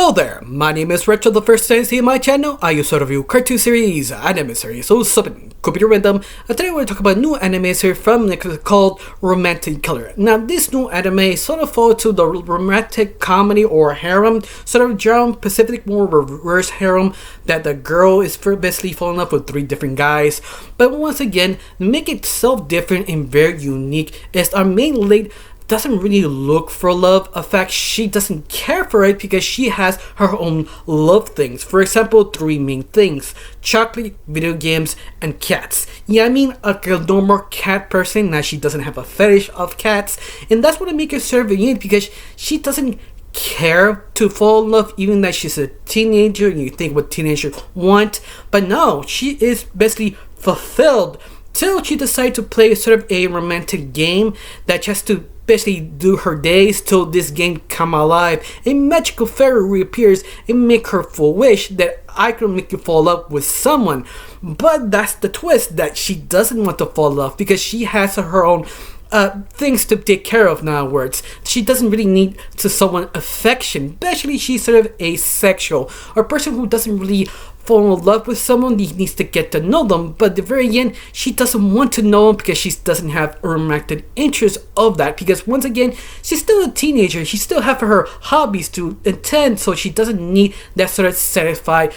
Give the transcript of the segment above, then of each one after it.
Hello there, my name is Retro. The first time you see my channel, I used to review cartoon series, anime series, so something could be random. Today we're going to talk about a new anime series from Netflix called Romantic Killer. Now this new anime sort of falls to the romantic comedy or harem sort of genre, Pacific more reverse harem, that the girl is basically falling in love with 3 different guys. But once again, make itself different and very unique is our main lead doesn't really look for love. In fact, she doesn't care for it because she has her own love things. For example, 3 main things: chocolate, video games, and cats. Yeah, I mean a normal cat person. Now she doesn't have a fetish of cats, and that's what makes her serve unique because she doesn't care to fall in love, even that she's a teenager and you think what teenagers want. But no, she is basically fulfilled till she decides to play sort of a romantic game that just to basically do her days till this game come alive. A magical fairy reappears and make her full wish that I can make you fall in love with someone. But that's the twist, that she doesn't want to fall in love because she has her own things to take care of now. Words, she doesn't really need to someone affection. Especially she's sort of asexual, or a person who doesn't really fall in love with someone. He needs to get to know them, but at the very end she doesn't want to know them because she doesn't have a romantic interest of that, because once again she's still a teenager. She still have her hobbies to attend, so she doesn't need that sort of satisfied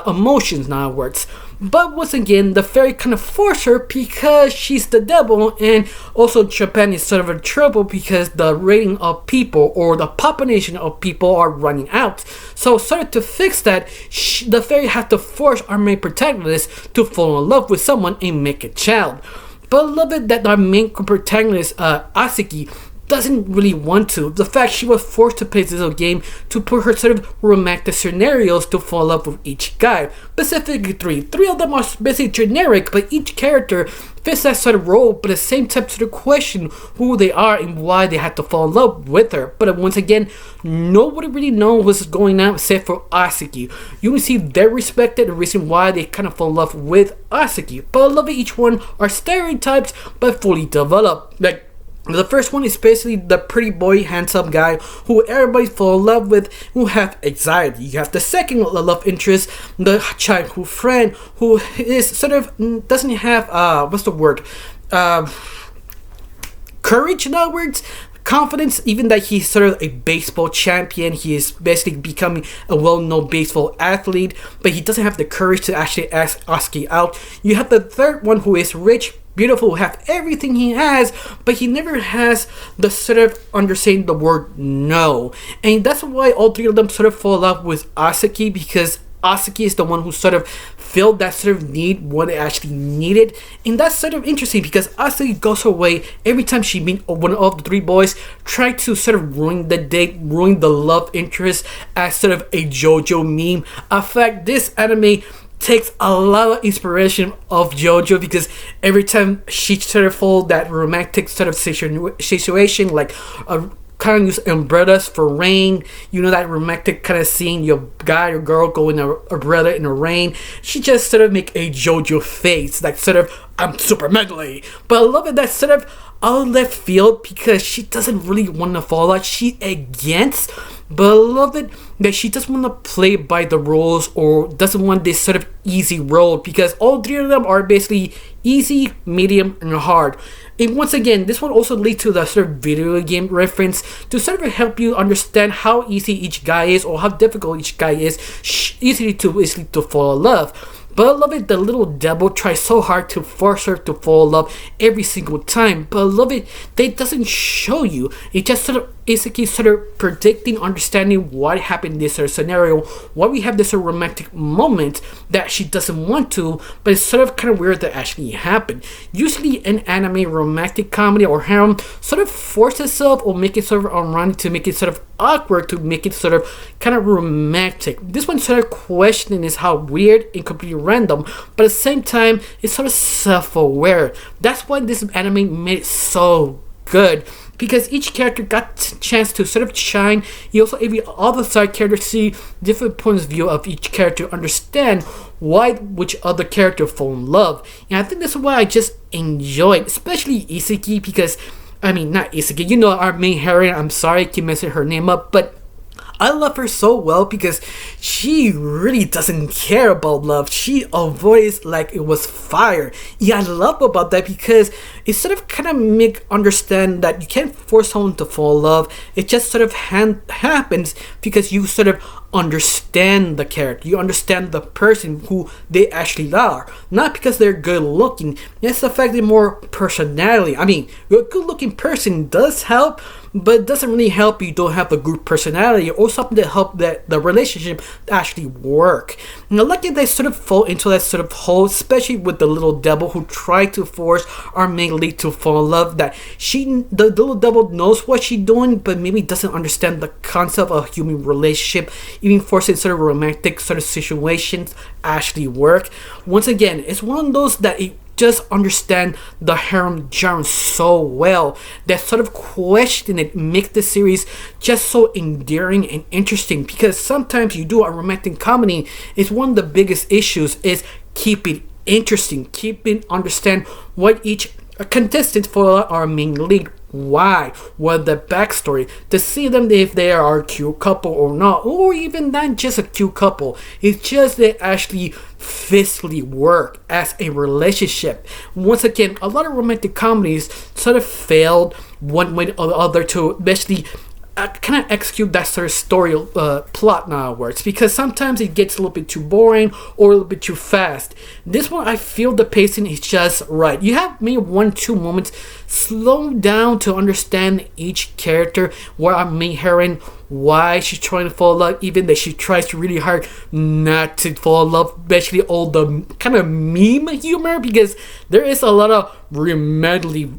emotions, in other words. But once again, the fairy kind of force her because she's the devil, and also Japan is sort of in trouble because the rating of people or the population of people are running out. So sort of to fix that, the fairy has to force our main protagonist to fall in love with someone and make a child. But I love it that our main protagonist, Asaki, doesn't really want to. The fact she was forced to play this little game to put her sort of romantic scenarios to fall in love with each guy. Specifically 3. 3 of them are basically generic, but each character fits that sort of role, but at the same time sort of question who they are and why they had to fall in love with her. But once again, nobody really knows what's going on except for Asaki. You can see they're respected, the reason why they kind of fall in love with Asaki. But I love it, each one are stereotypes but fully developed. Like, the first one is basically the pretty boy, handsome guy who everybody fall in love with, who have anxiety. You have the second love interest, the childhood friend who is sort of doesn't have what's the word? Courage, in other words. Confidence, even that he's sort of a baseball champion. He is basically becoming a well-known baseball athlete, but he doesn't have the courage to actually ask Oski out. You have the third one who is rich, beautiful, have everything he has, but he never has the sort of understanding the word no. And that's why all 3 of them sort of fall in love with Asaki, because Asaki is the one who sort of filled that sort of need when they actually needed. And that's sort of interesting because Asaki goes her way every time she meets one of the 3 boys, try to sort of ruin the date, ruin the love interest as sort of a JoJo meme. In fact, this anime takes a lot of inspiration of JoJo because every time she sort of follows that romantic sort of situation, like kind of use umbrellas for rain, you know, that romantic kind of scene, your guy or girl go in an umbrella in the rain, she just sort of make a JoJo face, like sort of, I'm super medley. But I love it that sort of out of left field because she doesn't really want to fall out, she against. But I love it that she doesn't want to play by the rules or doesn't want this sort of easy road, because all 3 of them are basically easy, medium, and hard. And once again, this one also leads to the sort of video game reference to sort of help you understand how easy each guy is or how difficult each guy is, easily to fall in love. But I love it, the little devil tries so hard to force her to fall in love every single time. But I love it, they doesn't show you. It just sort of basically sort of predicting, understanding what happened in this sort of scenario, why we have this sort of romantic moment that she doesn't want to, but it's sort of kind of weird that actually happened. Usually an anime romantic comedy or harem sort of force itself or make it sort of ironic to make it sort of awkward, to make it sort of kind of romantic. This one sort of questioning is how weird and completely random, but at the same time it's sort of self-aware. That's why this anime made it so good, because each character got a chance to sort of shine. You also every other side character see different points of view of each character, understand why which other character fall in love. And I think that's why I just enjoyed, especially Isaki, because I mean not Isaki, you know, our main heroine, I'm sorry I keep messing her name up, but I love her so well because she really doesn't care about love. She avoids like it was fire. Yeah, I love about that because it sort of kind of make understand that you can't force someone to fall in love. It just sort of happens because you sort of understand the character. You understand the person who they actually are. Not because they're good looking. It's the fact they're more personality. I mean, a good looking person does help, but it doesn't really help you don't have a good personality or something to help that the relationship actually work. And I like that they sort of fall into that sort of hole, especially with the little devil who tried to force our main lead to fall in love. That the little devil knows what she's doing, but maybe doesn't understand the concept of a human relationship. Even forcing sort of romantic sort of situations actually work. Once again, it's one of those that it just understand the harem genre so well that sort of question it make the series just so endearing and interesting, because sometimes you do a romantic comedy, it's one of the biggest issues is keep it interesting, keep it understand what each contestant for our main lead, why, what the backstory, to see them if they are a cute couple or not, or even not just a cute couple. It's just they actually physically work as a relationship. Once again, a lot of romantic comedies sort of failed one way or the other to basically kind of execute that sort of story plot now works, because sometimes it gets a little bit too boring or a little bit too fast. This one, I feel the pacing is just right. You have maybe 1-2 moments slow down to understand each character, what our main heroine, why she's trying to fall in love, even that she tries really hard not to fall in love, especially all the kind of meme humor, because there is a lot of romantically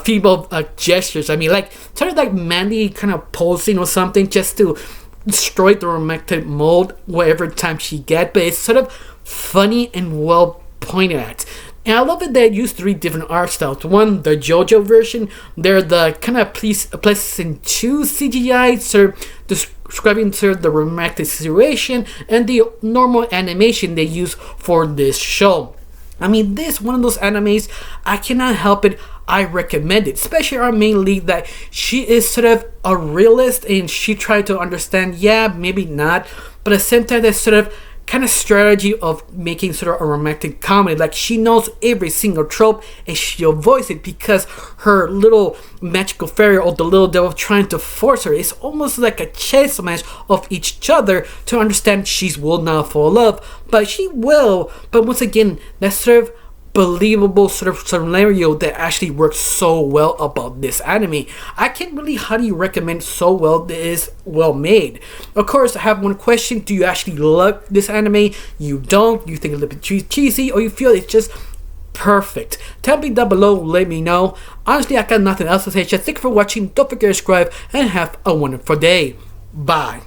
female gestures. I mean, like sort of like Mandy kind of posing or something just to destroy the romantic mode whatever time she gets, but it's sort of funny and well pointed at. And I love it they use 3 different art styles. One, the JoJo version, they're the kind of pleasant 2 CGI, sort of describing sort of the romantic situation, and the normal animation they use for this show. I mean, this one of those animes, I cannot help it, I recommend it. Especially our main lead, that she is sort of a realist and she tried to understand, yeah, maybe not, but at the same time, there's sort of kind of strategy of making sort of a romantic comedy. Like, she knows every single trope and she avoids it because her little magical fairy or the little devil trying to force her. It's almost like a chess match of each other to understand she will not fall in love, but she will. But once again, that's sort of believable sort of scenario that actually works so well about this anime. I can't really highly recommend so well. It is well made. Of course, I have one question: do you actually love this anime? You don't? You think it's a little bit cheesy, or you feel it's just perfect? Tell me down below, let me know. Honestly, I got nothing else to say. Just thank you for watching. Don't forget to subscribe and have a wonderful day. Bye.